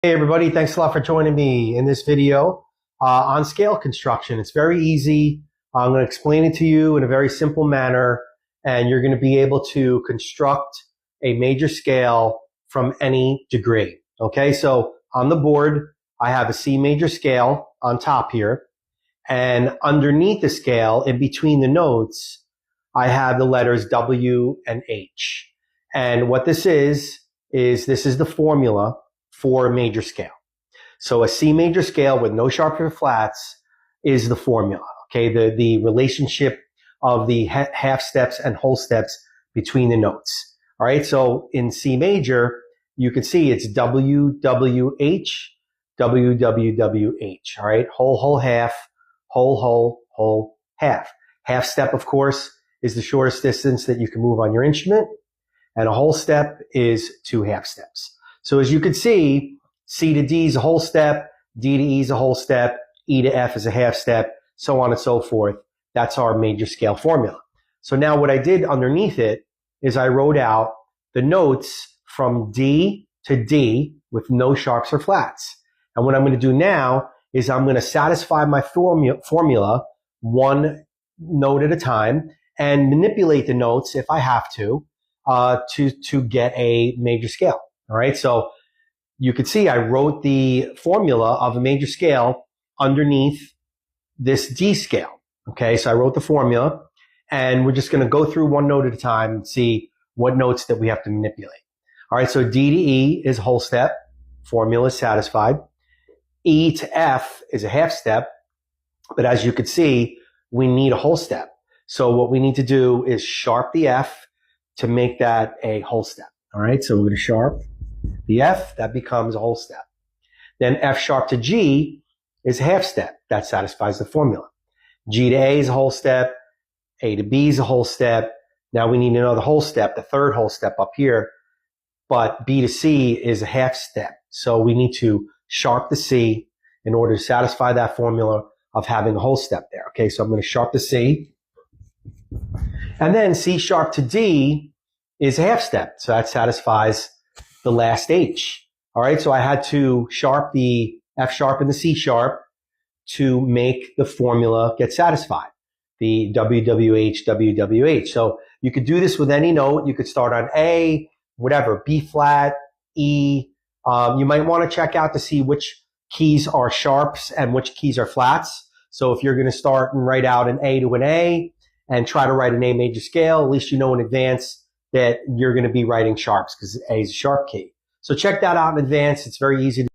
Hey everybody, thanks a lot for joining me in this video on scale construction. It's very easy. I'm going to explain it to you in a very simple manner, and you're going to be able to construct a major scale from any degree. Okay, so on the board, I have a C major scale on top here, and underneath the scale, in between the notes, I have the letters W and H. And what this is this is the formula for a major scale. So a C major scale with no sharps or flats is the formula. Okay, the relationship of the half steps and whole steps between the notes. All right, so in C major, you can see it's W, W, H, W, W, W, H. All right, whole, half, whole, half. Half step, of course, is the shortest distance that you can move on your instrument, and a whole step is 2 half steps. So as you can see, C to D is a whole step, D to E is a whole step, E to F is a half step, so on and so forth. That's our major scale formula. So now what I did underneath it is I wrote out the notes from D to D with no sharps or flats. And what I'm going to do now is I'm going to satisfy my formula one note at a time and manipulate the notes if I have to get a major scale. All right, so you can see I wrote the formula of a major scale underneath this D scale. Okay, so I wrote the formula, and we're just going to go through one note at a time and see what notes that we have to manipulate. All right, so D to E is a whole step. Formula is satisfied. E to F is a half step, but as you can see, we need a whole step. So what we need to do is sharp the F to make that a whole step. All right, so we're going to sharp the F, that becomes a whole step. Then F sharp to G is a half step. That satisfies the formula. G to A is a whole step. A to B is a whole step. Now we need another whole step, the third whole step up here. But B to C is a half step. So we need to sharp the C in order to satisfy that formula of having a whole step there. Okay, so I'm going to sharp the C. And then C sharp to D is a half step. So that satisfies the last H. All right, so I had to sharp the F sharp and the C sharp to make the formula get satisfied, the WWH, WWH. So you could do this with any note. You could start on A, whatever, B flat, E. You might want to check out to see which keys are sharps and which keys are flats. So if you're going to start and write out an A to an A and try to write an A major scale, at least you know in advance that you're going to be writing sharps because A is a sharp key. So check that out in advance. It's very easy to